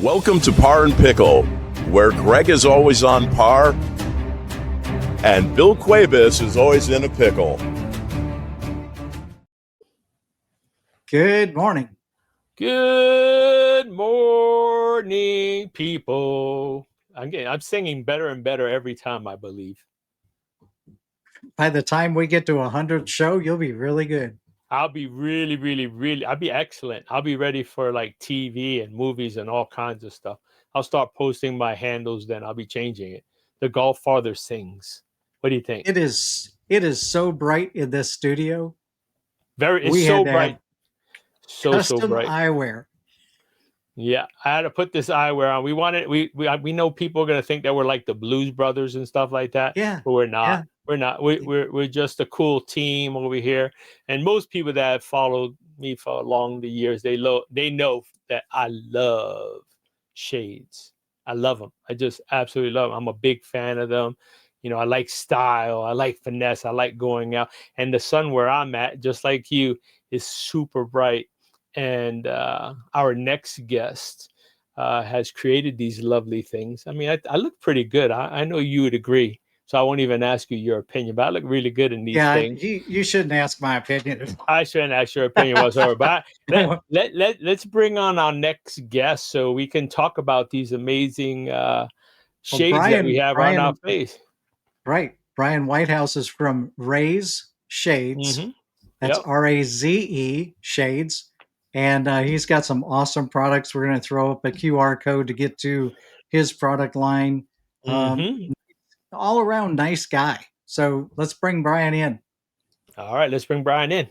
Welcome to Par and Pickle, where Greg is always on par and Bill Cuevas is always in a pickle. Good morning. Good morning, people. I'm singing better and better every time, I believe. By the time we get to 100th show, you'll be really good. I'll be I'll be excellent. I'll be ready for like TV and movies and all kinds of stuff. I'll start posting my handles then. I'll be changing it. The Golf Father Sings. What do you think? It is so bright in this studio. It's so bright. So bright. Eyewear. Yeah, I had to put this eyewear on. We know people are gonna think that we're like the Blues Brothers and stuff like that. Yeah, but we're not. Yeah. We're not. We're just a cool team over here. And most people that have followed me for along the years, they know that I love Shades. I love them. I just absolutely love them. I'm a big fan of them. You know, I like style. I like finesse. I like going out. And the sun where I'm at, just like you, is super bright. And our next guest has created these lovely things. I mean, I look pretty good. I know you would agree. So I won't even ask you your opinion, but I look really good in these things. You shouldn't ask my opinion. I shouldn't ask your opinion whatsoever. But let's bring on our next guest so we can talk about these amazing shades that we have on our face. Right. Brian Whitehouse is from RAZE Shades. Mm-hmm. That's RAZE Shades. And he's got some awesome products. We're going to throw up a QR code to get to his product line. All around nice guy. So let's bring Brian in. All right, let's bring Brian in.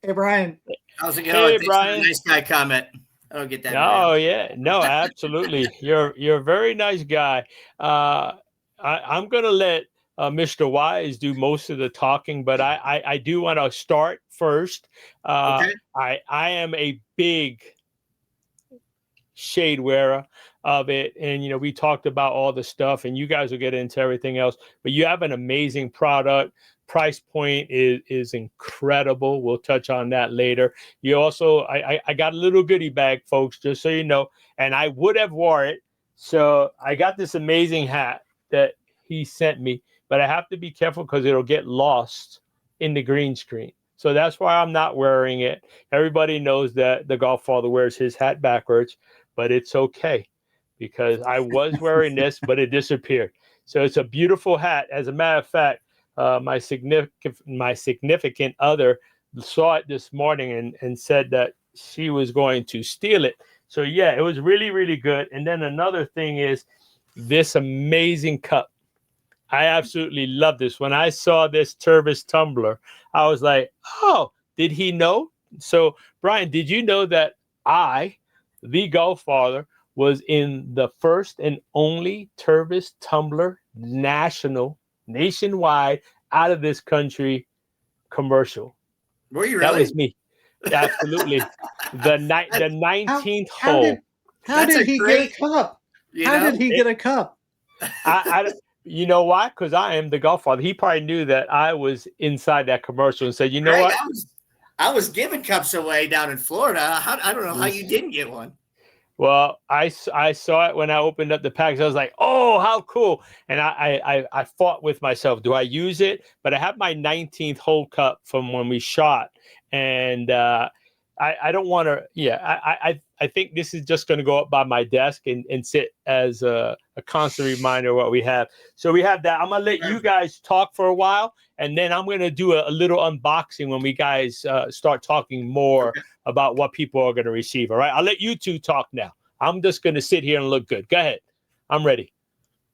Hey, Brian. How's it going? Hey, Brian. Nice guy comment. I don't get that. Oh, yeah. No, absolutely. You're a very nice guy. I'm going to let Mr. Wise do most of the talking, but I do want to start first. Okay. I am a big shade wearer of it, and we talked about all the stuff, and you guys will get into everything else, but you have an amazing product. Price point is incredible. We'll touch on that later. You also, I got a little goodie bag, folks, just so you know, and I would have wore it. So I got this amazing hat that he sent me, but I have to be careful because it'll get lost in the green screen. So that's why I'm not wearing it. Everybody knows that the Golf Father wears his hat backwards, but it's okay because I was wearing this, but it disappeared. So it's a beautiful hat. As a matter of fact, my significant other saw it this morning and said that she was going to steal it. So yeah, it was really, really good. And then another thing is this amazing cup. I absolutely love this. When I saw this Tervis tumbler, I was like, oh, did he know? So Brian, did you know that I, the Golf Father, was in the first and only Tervis tumbler nationwide out of this country commercial? Were you really? That was me. Absolutely. The 19th hole. How did he get a cup? How did he get a cup? You know why? Because I am the Golf Father. He probably knew that I was inside that commercial and said, you know what? I was giving cups away down in Florida. I don't know how you didn't get one. Well, I saw it when I opened up the package. I was like, oh, how cool. And I fought with myself. Do I use it? But I have my 19th hole cup from when we shot. And I don't want to. Yeah, I think this is just going to go up by my desk and sit as a constant reminder of what we have. So we have that. I'm going to let you guys talk for a while. And then I'm going to do a little unboxing when we guys start talking more about what people are going to receive. All right. I'll let you two talk now. I'm just going to sit here and look good. Go ahead. I'm ready.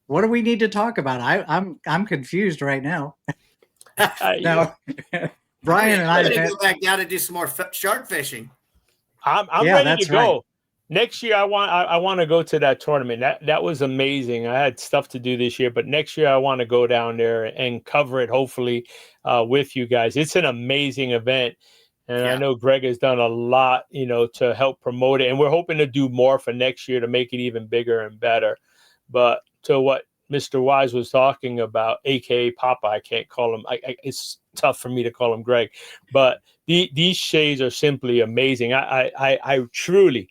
What do we need to talk about? I'm confused right now. Now, Brian and I go back down and do some more shark fishing. I'm ready to go. Right. Next year, I want to go to that tournament. That was amazing. I had stuff to do this year, but next year I want to go down there and cover it, hopefully, with you guys. It's an amazing event, and I know Greg has done a lot, to help promote it, and we're hoping to do more for next year to make it even bigger and better. But to what Mr. Wise was talking about, aka Papa, I can't call him. It's tough for me to call him Greg, but these shades are simply amazing. I truly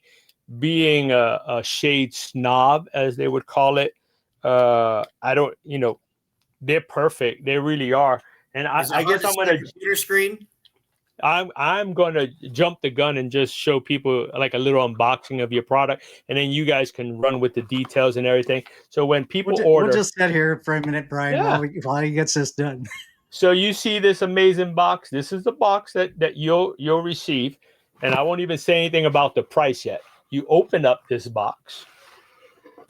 being a shade snob, as they would call it, I don't, they're perfect. They really are. And I guess I'm going to computer screen. I'm going to jump the gun and just show people like a little unboxing of your product, and then you guys can run with the details and everything. So when people order, we'll just sit here for a minute, Brian, while he gets this done. So you see this amazing box. This is the box that you'll receive, and I won't even say anything about the price yet. You open up this box,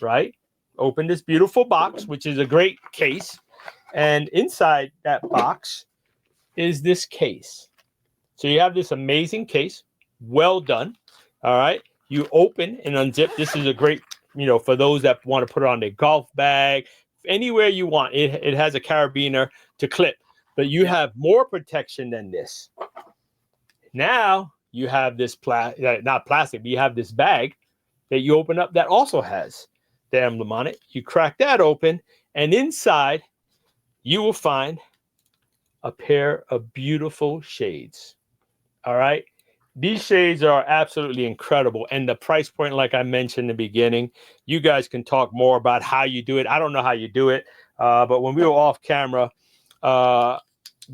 right? Open this beautiful box, which is a great case, and inside that box is this case. So you have this amazing case, well done. All right. You open and unzip. This is a great, for those that want to put it on their golf bag, anywhere you want. It has a carabiner to clip, but you have more protection than this. Now you have this not plastic, but you have this bag that you open up that also has the emblem on it. You crack that open, and inside you will find a pair of beautiful shades. All right. These shades are absolutely incredible. And the price point, like I mentioned in the beginning, you guys can talk more about how you do it. I don't know how you do it. But when we were off camera,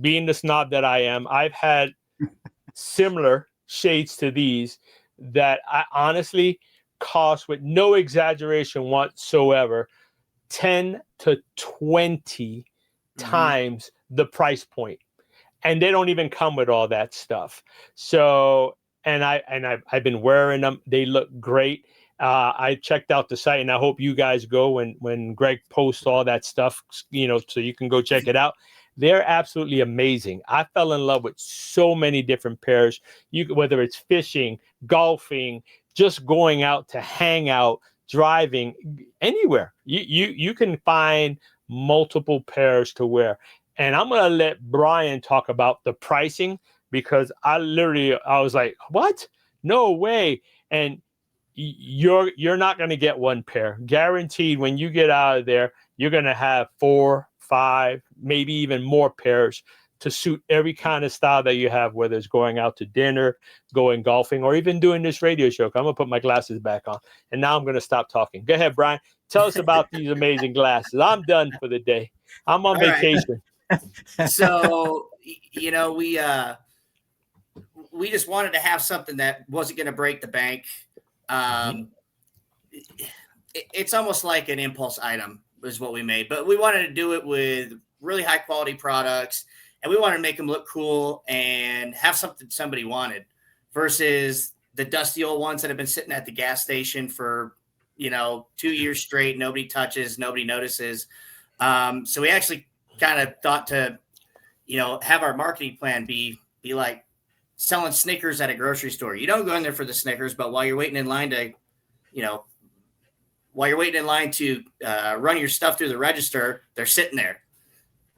being the snob that I am, I've had similar shades to these that I honestly cost, with no exaggeration whatsoever, 10 to 20 times the price point. And they don't even come with all that stuff. So, I've been wearing them. They look great. I checked out the site, and I hope you guys go when Greg posts all that stuff, so you can go check it out. They're absolutely amazing. I fell in love with so many different pairs. Whether it's fishing, golfing, just going out to hang out, driving, anywhere. You can find multiple pairs to wear. And I'm going to let Brian talk about the pricing, because I was like, what? No way. And you're not going to get one pair. Guaranteed, when you get out of there, you're going to have 4, 5, maybe even more pairs to suit every kind of style that you have, whether it's going out to dinner, going golfing, or even doing this radio show. I'm going to put my glasses back on. And now I'm going to stop talking. Go ahead, Brian. Tell us about these amazing glasses. I'm done for the day. I'm on vacation. Right. So, we just wanted to have something that wasn't going to break the bank. It's almost like an impulse item is what we made, but we wanted to do it with really high quality products, and we wanted to make them look cool and have something somebody wanted, versus the dusty old ones that have been sitting at the gas station for 2 years straight. Nobody touches, nobody notices. So we actually kind of thought to, have our marketing plan be like selling Snickers at a grocery store. You don't go in there for the Snickers, but while you're waiting in line to, run your stuff through the register, they're sitting there.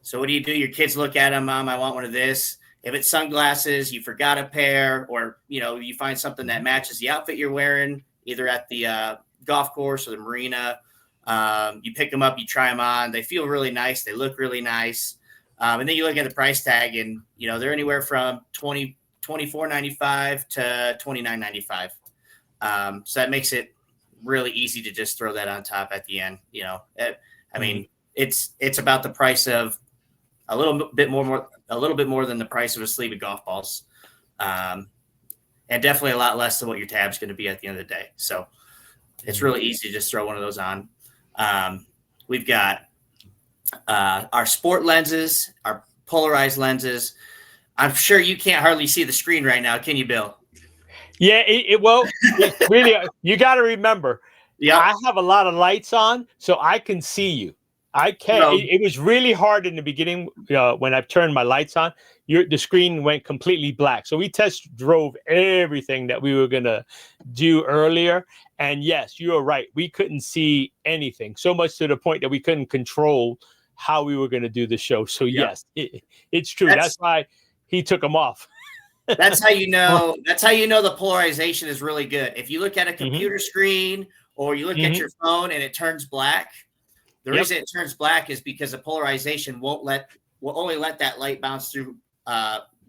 So what do? Your kids look at them, Mom, I want one of this. If it's sunglasses, you forgot a pair, or, you find something that matches the outfit you're wearing, either at the golf course or the marina. You pick them up, you try them on. They feel really nice. They look really nice. And then you look at the price tag, and, they're anywhere from $24.95 to $29.95. So that makes it really easy to just throw that on top at the end. I mean, it's about the price of a little bit more than the price of a sleeve of golf balls. And definitely a lot less than what your tab's going to be at the end of the day. So it's really easy to just throw one of those on. We've got our sport lenses, our polarized lenses. I'm sure you can't hardly see the screen right now, can you, Bill? Yeah, really, you got to remember, I have a lot of lights on, so I can see you. I can. It was really hard in the beginning when I turned my lights on. The screen went completely black. So we test drove everything that we were going to do earlier. And yes, you are right. We couldn't see anything, so much to the point that we couldn't control how we were going to do the show. So yes, it's true. That's why he took them off. That's how you know. That's how you know the polarization is really good. If you look at a computer screen, or you look at your phone and it turns black, the reason it turns black is because the polarization will only let that light bounce through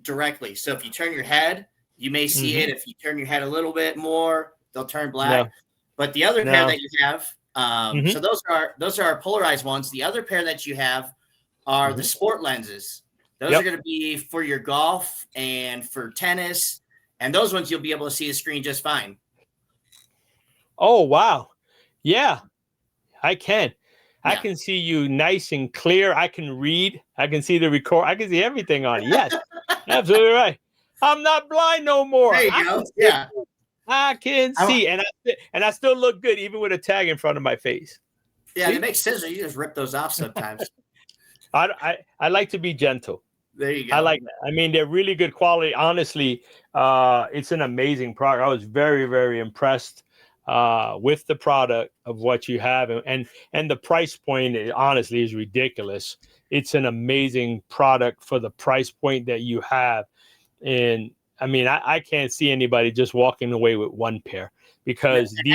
directly. So if you turn your head, you may see it. If you turn your head a little bit more, they'll turn black. No. But the other pair that you have, so those are polarized ones. The other pair that you have are the sport lenses. Those are going to be for your golf and for tennis, and those ones you'll be able to see the screen just fine. Oh wow, yeah, I can. I can see you nice and clear. I can read. I can see the record. I can see everything on it. Yes, absolutely right. I'm not blind no more. There you go. Yeah. I can see, and I still look good even with a tag in front of my face. Yeah, they make scissors. You just rip those off sometimes. I like to be gentle. There you go. I like that. I mean, they're really good quality. Honestly, it's an amazing product. I was very, very impressed with the product of what you have, and the price point honestly is ridiculous. It's an amazing product for the price point that you have. And I mean, I can't see anybody just walking away with one pair, because on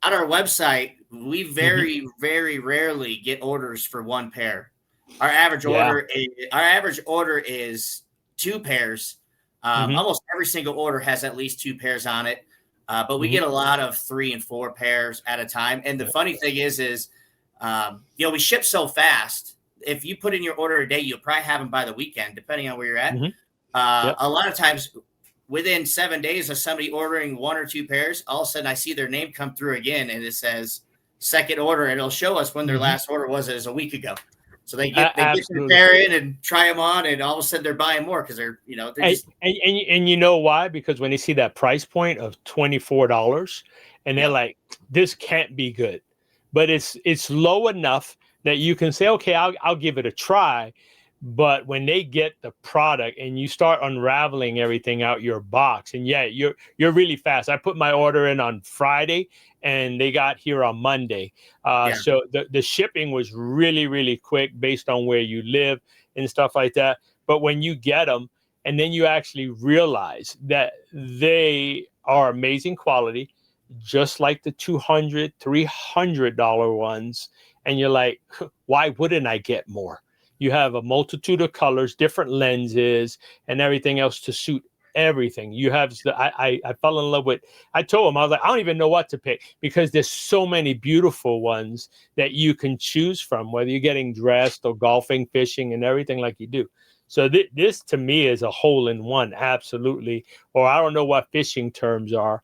our website, we very, very rarely get orders for one pair. Our average order is 2 pairs. Almost every single order has at least 2 pairs on it. But we get a lot of 3 and 4 pairs at a time. And the funny thing is, we ship so fast. If you put in your order a day, you'll probably have them by the weekend, depending on where you're at. A lot of times within 7 days of somebody ordering 1 or 2 pairs, all of a sudden I see their name come through again, and it says second order, and it'll show us when their last order was a week ago. So they get their pair in and try them on, and all of a sudden they're buying more because they're just... and you know why? Because when they see that price point of $24, and they're like, this can't be good, but it's low enough that you can say, okay, I'll give it a try. But when they get the product and you start unraveling everything out your box, and you're really fast. I put my order in on Friday, and they got here on Monday. So the shipping was really, really quick based on where you live and stuff like that. But when you get them, and then you actually realize that they are amazing quality, just like the $200, $300 ones, and you're like, why wouldn't I get more? You have a multitude of colors, different lenses, and everything else to suit everything. You have I fell in love with. I told him, I was like, I don't even know what to pick, because there's so many beautiful ones that you can choose from, whether you're getting dressed or golfing, fishing, and everything like you do. So this to me is a hole in one, absolutely. Or I don't know what fishing terms are.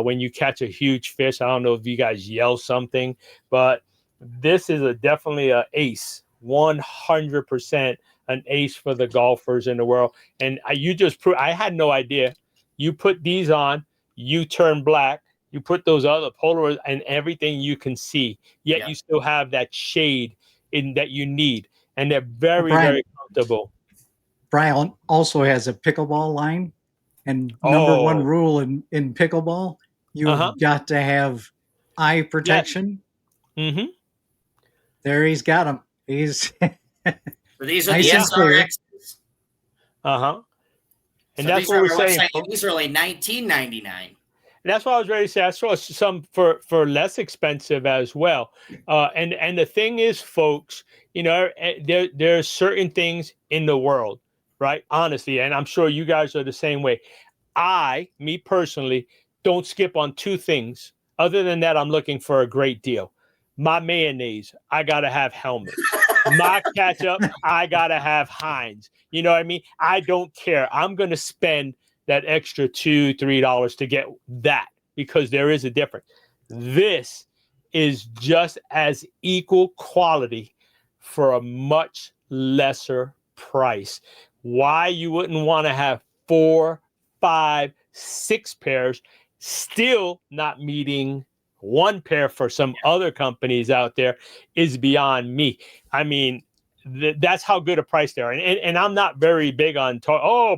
When you catch a huge fish, I don't know if you guys yell something, but this is definitely an ace. 100% an ace for the golfers in the world. And you just proved, I had no idea. You put these on, you turn black, you put those other Polaroids, and everything you can see, yet you still have that shade in that you need. And they're very, very comfortable. Brian also has a pickleball line, and number one rule in pickleball, you've got to have eye protection. Mm-hmm. There, he's got them. He's so these are the SRXs. And so that's what we're saying. These are only $19.99. That's what I was ready to say. I saw some for less expensive as well. And the thing is, folks, there are certain things in the world, right? Honestly, and I'm sure you guys are the same way. Me personally, don't skip on 2 things. Other than that, I'm looking for a great deal. My mayonnaise, I gotta have Helmet. My ketchup, I gotta have Heinz. You know what I mean? I don't care. I'm gonna spend that extra $2, $3 to get that, because there is a difference. This is just as equal quality for a much lesser price. Why you wouldn't want to have 4, 5, 6 pairs, still not meeting 1 pair for some other companies out there, is beyond me. I mean, that's how good a price they are. And I'm not very big on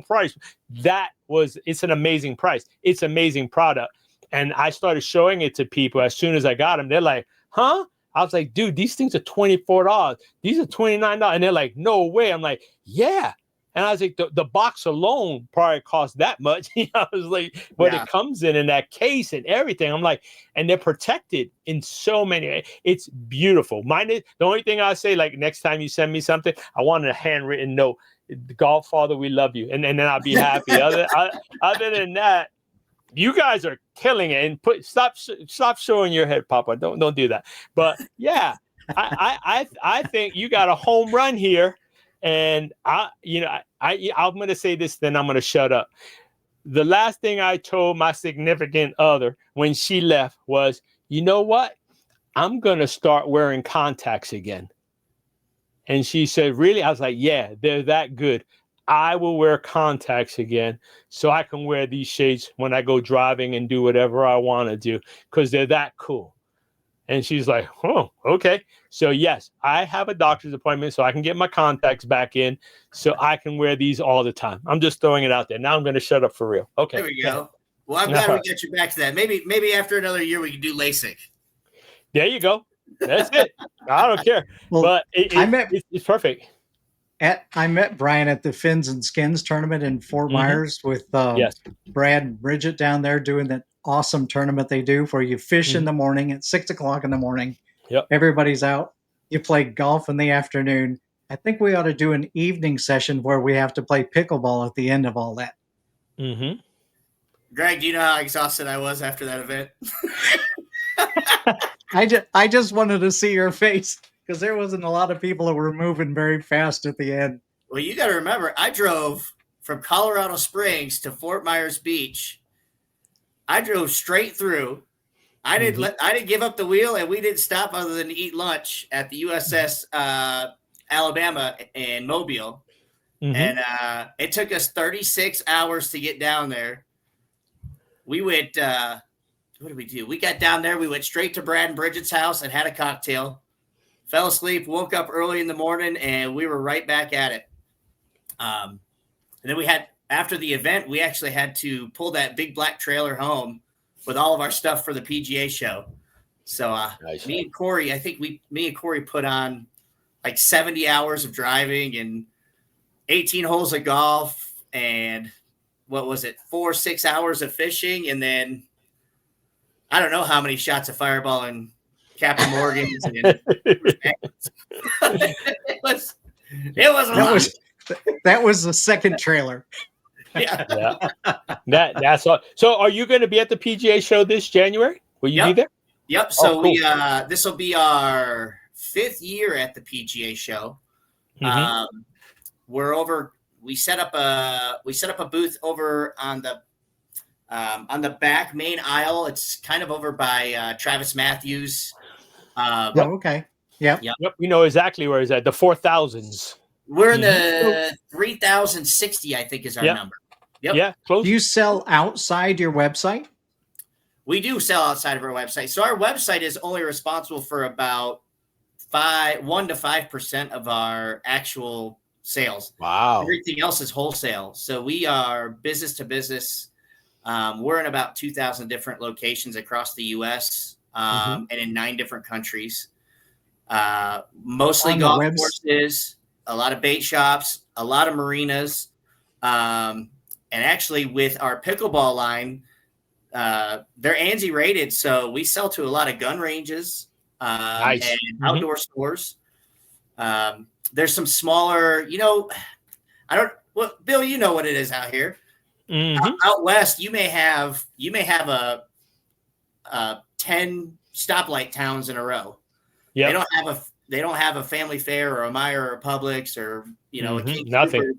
price. It's an amazing price. It's amazing product. And I started showing it to people as soon as I got them. They're like, huh? I was like, dude, these things are $24. These are $29. And they're like, no way. I'm like, yeah. And I was like, the box alone probably costs that much. I was like, but it comes in that case and everything. I'm like, and they're protected in so many. It's beautiful. The only thing I say, like, next time you send me something, I want a handwritten note. Godfather, we love you. And then I'll be happy. Other than that, you guys are killing it. And stop showing your head, Papa. Don't do that. But yeah, I think you got a home run here. And I'm going to say this, then I'm going to shut up. The last thing I told my significant other when she left was, you know what? I'm going to start wearing contacts again. And she said, really? I was like, yeah, they're that good. I will wear contacts again so I can wear these shades when I go driving and do whatever I want to do because they're that cool. And she's like, oh, okay. So yes, I have a doctor's appointment so I can get my contacts back in so I can wear these all the time. I'm just throwing it out there. Now I'm going to shut up for real. Okay. There we go. Well, I'm glad we get you back to that. Maybe after another year we can do LASIK. There you go. That's it. I don't care. Well, but it's perfect. I met Brian at the Fins and Skins tournament in Fort Myers with Brad and Bridget down there doing that awesome tournament they do where you fish in the morning at 6 o'clock in the morning. Yep. Everybody's out. You play golf in the afternoon. I think we ought to do an evening session where we have to play pickleball at the end of all that. Mm-hmm. Greg, do you know how exhausted I was after that event? I just wanted to see your face because there wasn't a lot of people that were moving very fast at the end. Well, you got to remember, I drove from Colorado Springs to Fort Myers Beach. I drove straight through. I didn't give up the wheel, and we didn't stop other than to eat lunch at the USS Alabama in Mobile. And it took us 36 hours to get down there. We went what did we do? We got down there. We went straight to Brad and Bridget's house and had a cocktail. Fell asleep, woke up early in the morning, and we were right back at it. And then after the event, we actually had to pull that big black trailer home with all of our stuff for the PGA show. So nice. Me and Corey put on like 70 hours of driving and 18 holes of golf and 4-6 hours of fishing, and then I don't know how many shots of Fireball and Captain Morgan's. And it was a lot. That was the second trailer. Yeah. That's all. So are you going to be at the PGA show this January? Will you be there? Yep. So cool. This will be our 5th year at the PGA show. We set up a booth over on the back main aisle. It's kind of over by Travis Matthews. Okay. Yep. You know exactly where it's at. The 4,000s. We're in the 3,060, I think, is our number. Yep. Yeah, close. Do you sell outside your website? We do sell outside of our website. So our website is only responsible for about 1 to 5% of our actual sales. Wow. Everything else is wholesale. So we are business to business. We're in about 2,000 different locations across the U.S. And in 9 different countries. Mostly golf courses, a lot of bait shops, a lot of marinas. And actually with our pickleball line, they're ANSI rated. So we sell to a lot of gun ranges and outdoor stores. There's some smaller, Bill, you know what it is out here. Out west, you may have a 10 stoplight towns in a row. Yeah, they don't have a Family Fair or a Meijer or a Publix or a King nothing.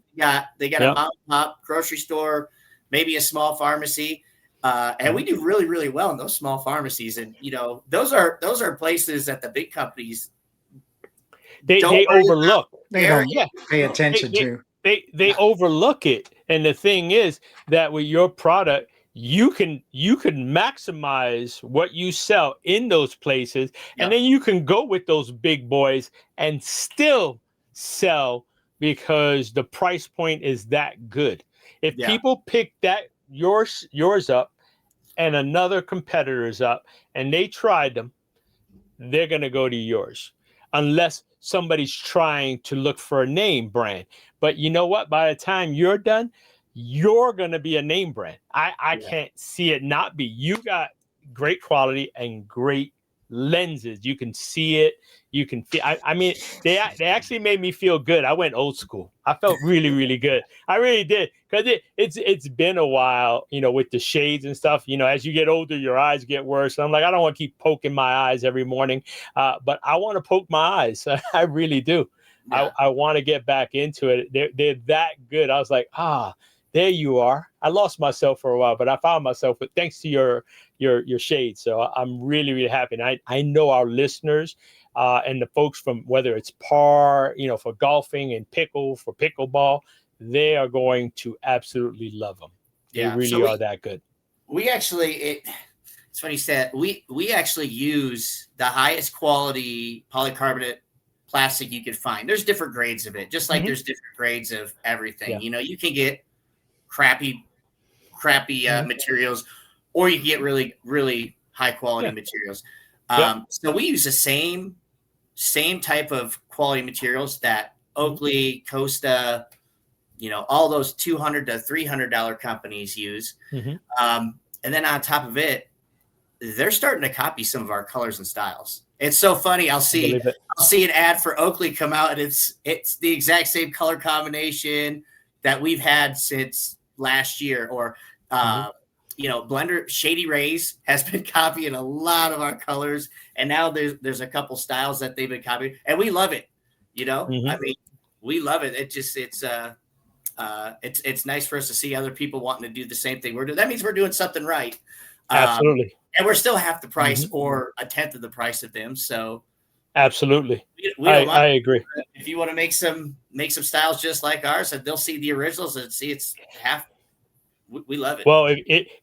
They got a mom and pop grocery store, maybe a small pharmacy, and we do really, really well in those small pharmacies. And those are places that the big companies they overlook. They don't pay attention to. They overlook it. And the thing is that with your product, you can maximize what you sell in those places, and then you can go with those big boys and still sell because the price point is that good. If people pick that yours up and another competitor's up and they tried them, they're going to go to yours unless somebody's trying to look for a name brand. But you know what? By the time you're done, you're going to be a name brand. I can't see it not be. You got great quality and great lenses. You can see it. You can feel. I mean, they actually made me feel good. I went old school. I felt really, really good. I really did, because it's been a while, with the shades and stuff. As you get older, your eyes get worse. And I'm like, I don't want to keep poking my eyes every morning, but I want to poke my eyes. I really do. Yeah. I want to get back into it. They're that good. I was like, there you are. I lost myself for a while, but I found myself thanks to your shades. So I'm really, really happy. And I know our listeners and the folks from, whether it's par, for golfing, and for pickleball, they are going to absolutely love them. They really are that good. We actually, it's funny you said, we actually use the highest quality polycarbonate plastic you could find. There's different grades of it, just like there's different grades of everything. Yeah. You can get crappy materials, or you can get really, really high quality materials. So we use the same type of quality materials that Oakley, Costa, all those $200 to $300 companies use. And then on top of it, they're starting to copy some of our colors and styles. It's so funny. I'll see an ad for Oakley come out, and it's the exact same color combination that we've had since last year. Or Blender Shady RAZE has been copying a lot of our colors, and now there's a couple styles that they've been copying, and we love it. I mean, we love it. It's nice for us to see other people wanting to do the same thing we're doing. That means we're doing something right. Absolutely. And we're still half the price or a tenth of the price of them. So absolutely. I agree. If you want to make some styles just like ours, and they'll see the originals and see it's half. We love it. Well,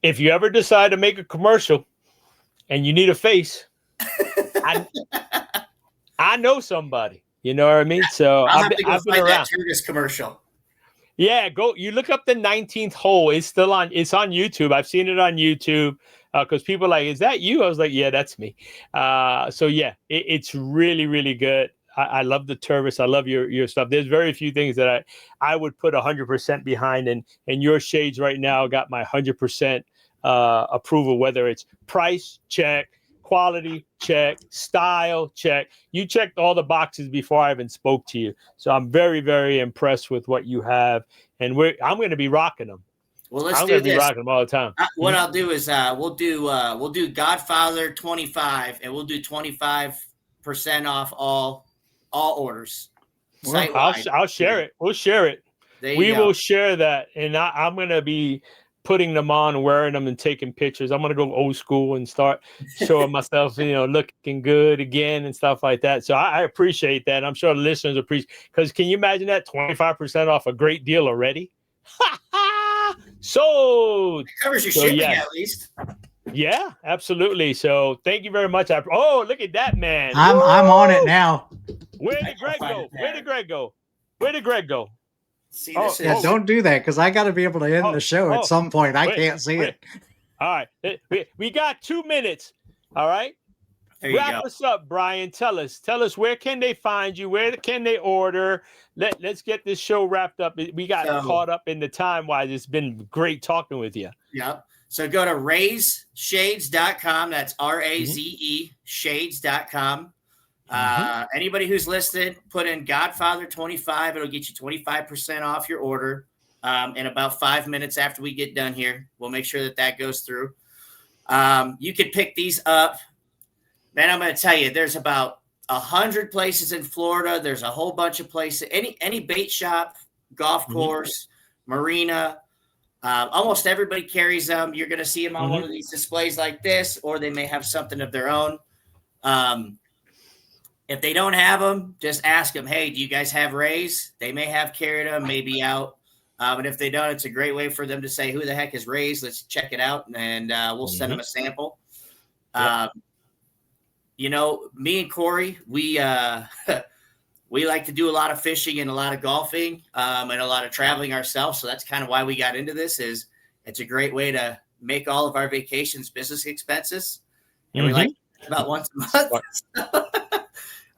if you ever decide to make a commercial and you need a face, I know somebody. You know what I mean? So I've been around that Turgis commercial. Yeah, you look up the 19th hole. It's on YouTube. I've seen it on YouTube because people are like, is that you? I was like, yeah, that's me. So yeah, it's really, really good. I love the Turvis. I love your stuff. There's very few things that I would put 100% behind, and your shades right now got my 100% approval, whether it's price check, quality check, style check. You checked all the boxes before I even spoke to you. So I'm very, very impressed with what you have, and I'm going to be rocking them. Well, I'm going to be rocking them all the time. What I'll do is we'll do Godfather 25, and we'll do 25% off all orders. I'll share it. We'll share it. We will share that, and I'm going to be putting them on, wearing them, and taking pictures. I'm going to go old school and start showing myself, looking good again and stuff like that. So I appreciate that. I'm sure the listeners appreciate, because can you imagine that 25% off a great deal already? So it covers your shipping at least. Yeah, absolutely. So thank you very much. Look at that, man. I'm on it now. Where did Greg go? See, don't do that, because I got to be able to end the show at some point. I can't see it. All right. We got 2 minutes. All right. Wrap us up, Brian. Tell us where can they find you? Where can they order? Let's get this show wrapped up. We got caught up in the time-wise. It's been great talking with you. Yep. So go to razeshades.com. That's RAZE shades.com. Anybody who's listed, put in Godfather 25. It'll get you 25% off your order. In about 5 minutes after we get done here, we'll make sure that goes through. You could pick these up. Man, I'm going to tell you, there's about 100 places in Florida. There's a whole bunch of places. Any bait shop, golf course, marina, almost everybody carries them. You're going to see them on one of these displays like this, or they may have something of their own. If they don't have them, just ask them, hey, do you guys have RAZE? They may have carried them, maybe out. And if they don't, it's a great way for them to say, who the heck is RAZE? Let's check it out, and we'll send them a sample. Me and Corey, we like to do a lot of fishing and a lot of golfing and a lot of traveling ourselves. So that's kind of why we got into this. Is it's a great way to make all of our vacations business expenses. And we like about once a month.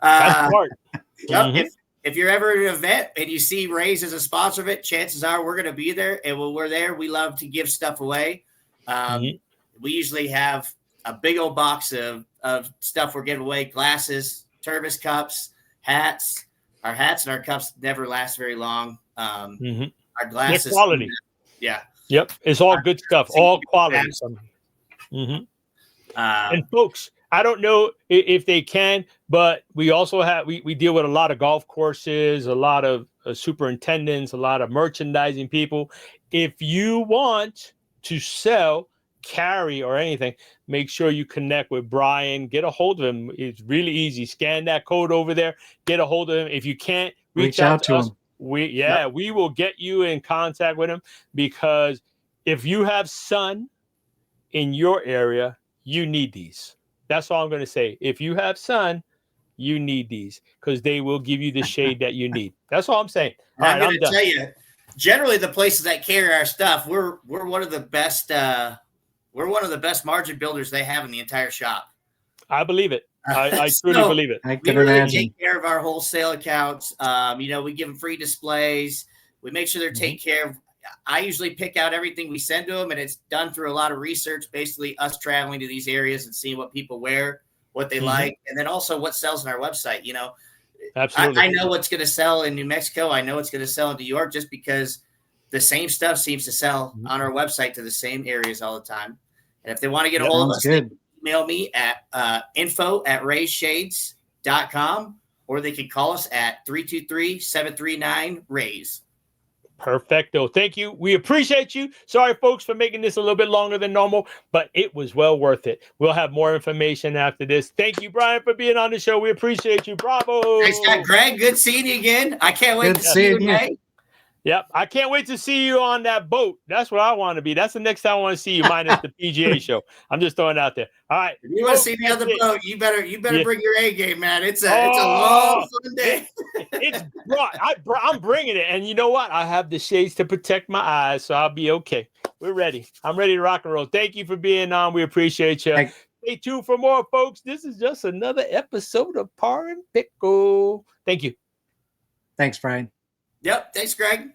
That's smart. If you're ever at an event and you see RAZE as a sponsor of it, chances are we're going to be there. And when we're there, we love to give stuff away. We usually have a big old box of stuff we're giving away: glasses, turbis cups, hats. Our hats and our cups never last very long. Our glasses, they're quality. Yeah. Yep. It's all good stuff. All quality. And folks, I don't know if they can, but we also have, we deal with a lot of golf courses, a lot of superintendents, a lot of merchandising people. If you want to sell, carry, or anything, make sure you connect with Brian. Get a hold of him. It's really easy. Scan that code over there. Get a hold of him. If you can't, reach out to us. him. We will get you in contact with him, because if you have sun in your area, you need these. That's all I'm going to say. If you have sun, you need these, because they will give you the shade that you need. That's all I'm saying. I'm going to tell you, generally the places that carry our stuff, we're one of the best. We're one of the best margin builders they have in the entire shop. I believe it. I truly believe it. I can imagine. Take care of our wholesale accounts. We give them free displays. We make sure they're taken care of. I usually pick out everything we send to them, and it's done through a lot of research, basically us traveling to these areas and seeing what people wear, what they like, and then also what sells on our website. Absolutely. I know what's going to sell in New Mexico. I know what's going to sell in New York, just because the same stuff seems to sell on our website to the same areas all the time. And if they want to get a hold of us, they can email me at info@razeshades.com, or they can call us at 323-739-RAZE. Perfecto. Thank you. We appreciate you. Sorry, folks, for making this a little bit longer than normal, but it was well worth it. We'll have more information after this. Thank you, Brian, for being on the show. We appreciate you. Bravo. Thanks, Greg. Good seeing you again. I can't wait to see you again. Yep. I can't wait to see you on that boat. That's what I want to be. That's the next time I want to see you, minus the PGA show. I'm just throwing it out there. All right. If you want to see me on the boat, you better bring your A game, man. It's a long, fun day. I'm bringing it. And you know what? I have the shades to protect my eyes, so I'll be okay. We're ready. I'm ready to rock and roll. Thank you for being on. We appreciate you. Stay tuned for more, folks. This is just another episode of Par and Pickle. Thank you. Thanks, Brian. Yep. Thanks, Greg.